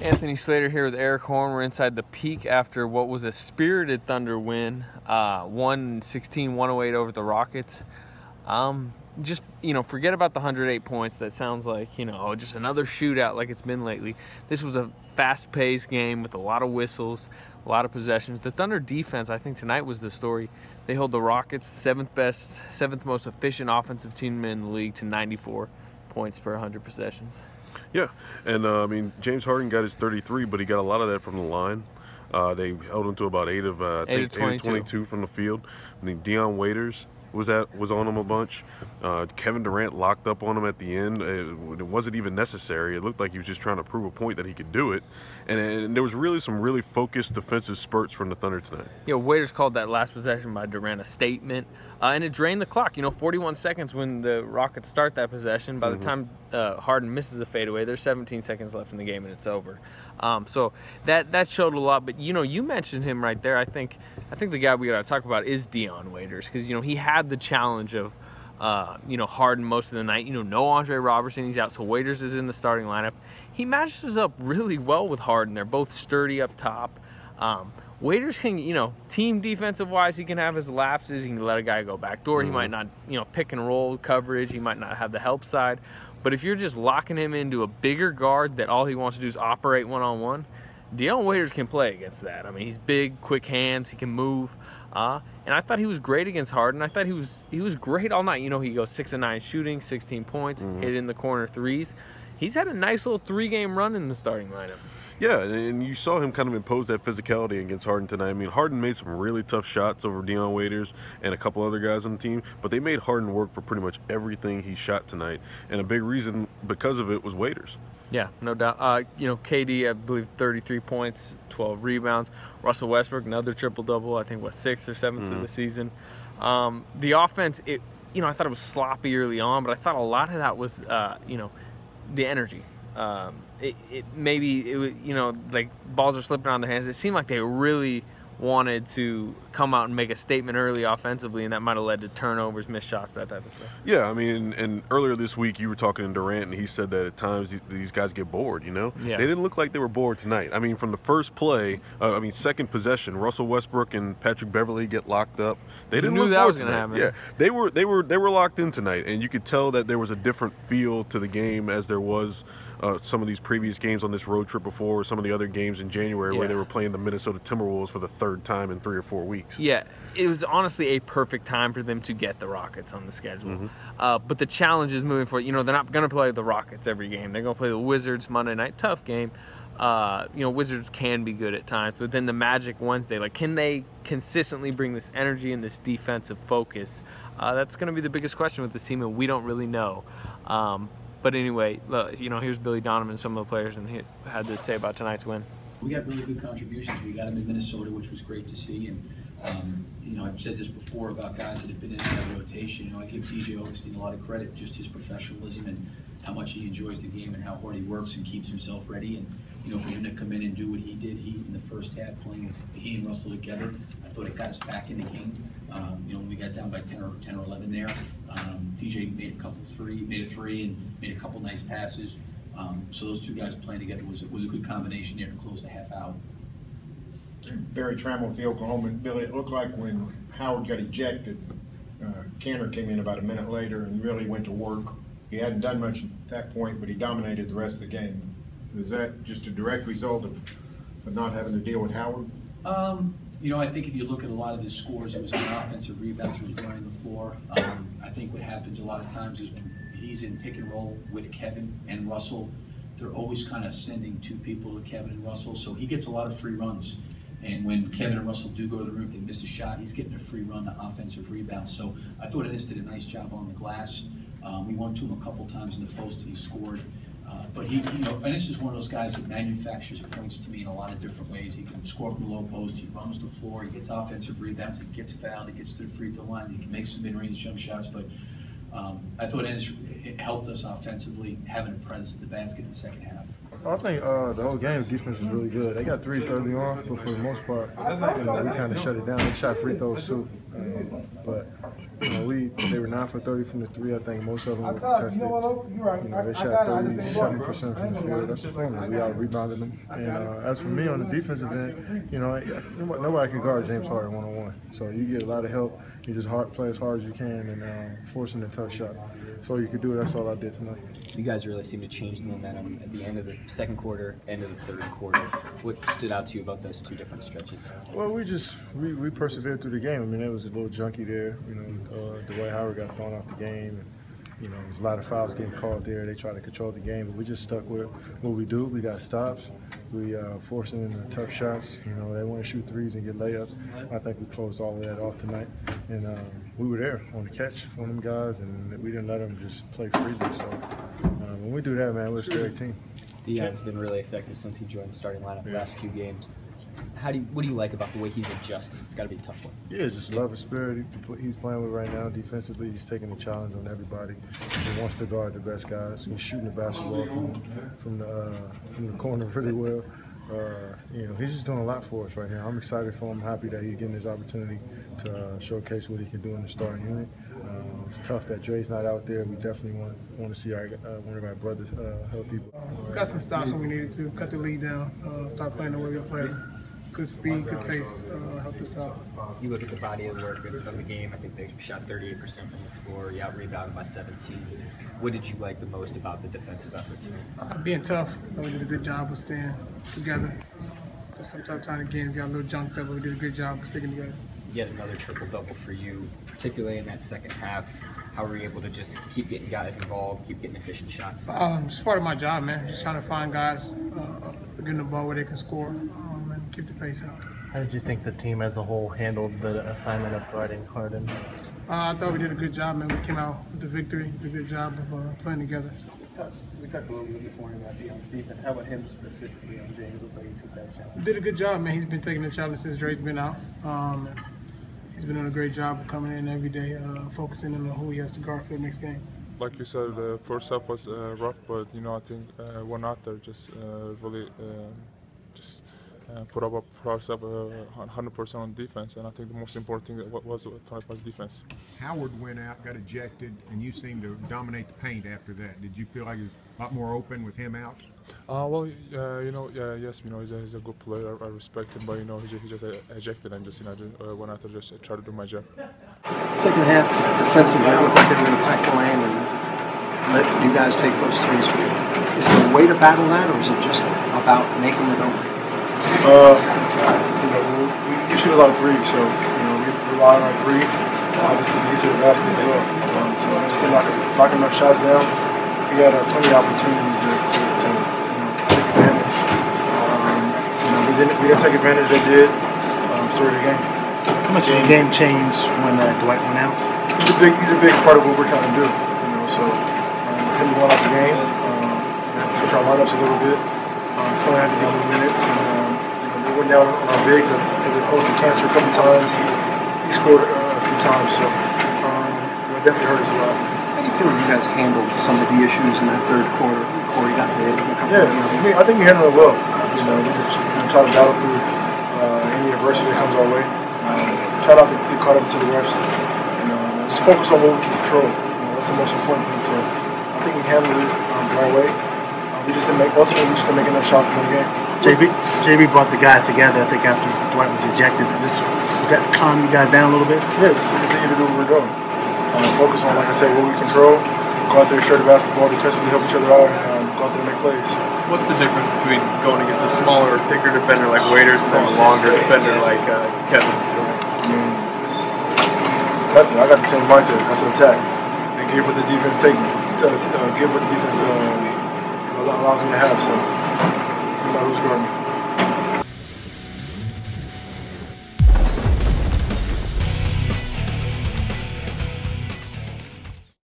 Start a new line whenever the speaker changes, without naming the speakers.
Anthony Slater here with Eric Horn. We're inside the Peak after what was a spirited Thunder win, 116-108 over the Rockets. Just, forget about the 108 points. That sounds like, just another shootout like it's been lately. This was a fast-paced game with a lot of whistles, a lot of possessions. The Thunder defense, I think tonight was the story. They hold the Rockets, seventh most efficient offensive team in the league, to 94 points per 100 possessions.
Yeah, and James Harden got his 33, but he got a lot of that from the line. They held him to about 8 of 22 from the field. I think Dion Waiters was on him a bunch. Kevin Durant locked up on him at the end. It wasn't even necessary. It looked like he was just trying to prove a point that he could do it. And there was really some really focused defensive spurts from the Thunder tonight.
Waiters called that last possession by Durant a statement, and it drained the clock. 41 seconds when the Rockets start that possession. By the time Harden misses a fadeaway, there's 17 seconds left in the game and it's over. So that showed a lot. But you mentioned him right there. I think the guy we got to talk about is Dion Waiters, because he had the challenge of Harden most of the night. No Andre Robertson, he's out, so Waiters is in the starting lineup. He matches up really well with Harden. They're both sturdy up top. Waiters can, team defensive wise, he can have his lapses. He can let a guy go backdoor. He might not, pick and roll coverage. He might not have the help side. But if you're just locking him into a bigger guard that all he wants to do is operate one-on-one, Dion Waiters can play against that. He's big, quick hands, he can move. And I thought he was great against Harden. I thought he was great all night. He goes 6 of 9 shooting, 16 points, hit in the corner threes. He's had a nice little 3-game run in the starting lineup.
Yeah, and you saw him kind of impose that physicality against Harden tonight. Harden made some really tough shots over Dion Waiters and a couple other guys on the team, but they made Harden work for pretty much everything he shot tonight. And a big reason because of it was Waiters. Yeah,
no doubt. KD, I believe, 33 points, 12 rebounds. Russell Westbrook, another triple-double, I think, 6th or 7th of the season. The offense, I thought it was sloppy early on, but I thought a lot of that was, the energy. Maybe it was, like balls are slipping out of their hands. It seemed like they really wanted to come out and make a statement early offensively, and that might have led to turnovers, missed shots, that type of stuff.
Yeah, and earlier this week you were talking to Durant, and he said that at times these guys get bored,
Yeah.
They didn't look like they were bored tonight. From the first play, second possession, Russell Westbrook and Patrick Beverley get locked up. They didn't look bored tonight. Yeah, they were locked in tonight, and you could tell that there was a different feel to the game as there was some of these previous games on this road trip before, or some of the other games in January where they were playing the Minnesota Timberwolves for the 3rd time in 3 or 4 weeks.
Yeah, it was honestly a perfect time for them to get the Rockets on the schedule. But the challenge is moving forward. They're not going to play the Rockets every game. They're going to play the Wizards Monday night. Tough game. Wizards can be good at times, but then the Magic Wednesday, can they consistently bring this energy and this defensive focus? That's going to be the biggest question with this team, and we don't really know. But anyway, here's Billy Donovan and some of the players, and he had to say about tonight's win.
We got really good contributions. We got them in Minnesota, which was great to see. And, I've said this before about guys that have been in that rotation. I give TJ Augustine a lot of credit, just his professionalism and how much he enjoys the game and how hard he works and keeps himself ready. And, for him to come in and do what he did, in the first half, playing with he and Russell together, I thought it got us back in the game. When we got down by 10 or 11 there, TJ made a three and made a couple nice passes. So those two guys playing together was a good combination there to close the half out.
Barry Trammell with the Oklahoma. Billy, it looked like when Howard got ejected, Kanter came in about a minute later and really went to work. He hadn't done much at that point, but he dominated the rest of the game. Is that just a direct result of not having to deal with Howard?
I think if you look at a lot of his scores, it was on offensive rebounds, he was running the floor. I think what happens a lot of times is when he's in pick and roll with Kevin and Russell, they're always kind of sending 2 people to Kevin and Russell, so he gets a lot of free runs. And when Kevin and Russell do go to the rim, if they miss a shot, he's getting a free run to offensive rebounds. So I thought Ennis did a nice job on the glass. We went to him a couple times in the post and he scored. But Ennis is one of those guys that manufactures points to me in a lot of different ways. He can score from the low post, he runs the floor, he gets offensive rebounds, he gets fouled, he gets to the free throw line, he can make some mid-range jump shots. But I thought Ennis helped us offensively, having a presence at the basket in the second half.
I think the whole game defense was really good. They got threes early on, but for the most part, we kind of shut it down. They shot free throws too. But they were 9 for 30 from the three. I think most of them were contested. They shot 37% from the field. That's the formula. We out rebounded them. And as for me on the defensive end, nobody can guard James Harden one-on-one. So you get a lot of help. You just play as hard as you can and force them to tough shots. So you could do it. That's all I did tonight.
You guys really seem to change the momentum at the end of the second quarter, end of the third quarter. What stood out to you about those two different stretches?
Well, we persevered through the game. I mean, it was a little junky there. Dwight Howard got thrown out the game. And, there's a lot of fouls getting called there. They tried to control the game, but we just stuck with what we do. We got stops. We forced them into tough shots. They want to shoot threes and get layups. I think we closed all of that off tonight. And we were there on the catch on them guys, and we didn't let them just play freely. So when we do that, man, we're a scary team.
Deion's been really effective since he joined the starting lineup the last few games. What do you like about the way he's adjusted? It's got to be a tough one.
Yeah, just love his spirit he's playing with right now. Defensively, he's taking the challenge on everybody. He wants to guard the best guys. He's shooting the basketball from the corner really well. He's just doing a lot for us right now. I'm excited for him. Happy that he's getting his opportunity to showcase what he can do in the starting unit. It's tough that Dre's not out there. We definitely want to see one of our brothers healthy.
Got some stops when we needed to. Cut the lead down. Start playing the way we play. Good speed, good pace, helped us out.
You look at the body of work of the game. I think they shot 38% from the floor. You out-rebounded by 17. What did you like the most about the defensive effort tonight?
Being tough. We did a good job of staying together. So sometimes in the game, we got a little junked up, but we did a good job of sticking together.
Yet another triple-double for you, particularly in that second half. How were you able to just keep getting guys involved, keep getting efficient shots?
It's part of my job, man. Just trying to find guys, getting the ball where they can score, and keep the pace out.
How did you think the team as a whole handled the assignment of guarding Harden?
I thought we did a good job, man. We came out with the victory, did a good job of playing together.
We talked a little bit this morning about Deion's defense. How about him specifically on James? Looked like he took that challenge.
He did a good job, man. He's been taking the challenge since Dre's been out. He's been doing a great job of coming in every day, focusing on who he has to guard for the next game.
Like you said, the first half was rough, but I think we're out there just really put up ourselves 100% on defense, and I think the most important thing was defense.
Howard went out, got ejected, and you seemed to dominate the paint after that. Did you feel like it was a lot more open with him out?
Yes, he's a good player. I respect him, but he just ejected and just went out there just try to do my job.
Second half, defensively, it looked like they were going to pack the lane and let you guys take those threes. Is there a way to battle that, or is it just about making it open?
We shoot a lot of threes, so we rely on our three. Obviously, these are the baskets as well. So we just didn't knock enough shots down. We had plenty of opportunities to take advantage. We didn't take advantage. They did. Story of the game.
How much did the game change when Dwight went out?
He's a big part of what we're trying to do. So with him going out the game, we had to switch our lineups a little bit. Clay had to get more minutes, and we went down on our bigs. They posed to Cancer a couple times. He scored a few times, so it definitely hurt us a lot.
How do you feel you guys handled some of the issues in that third quarter? Corey got hit.
I think we handled it well. We just try to battle through any adversity that comes our way. Try not to get caught up to the refs. Just focus on what we can control. That's the most important thing. So I think we handled it the right way. We just didn't make enough shots to win the game.
JB brought the guys together, I think, after Dwight was ejected. Did that calm you guys down a little bit?
Yeah, just to continue to do what we're doing. Focus on, like I said, what we control. Go out there, share the basketball, defensively help each other out, and go out there and make plays.
What's the difference between going against a smaller, thicker defender like Waiters and then a longer defender like Kevin?
Nothing. I got the same mindset. That's an attack. And give what the defense take me. Give what the defense allows me to have. So, who's guarding me.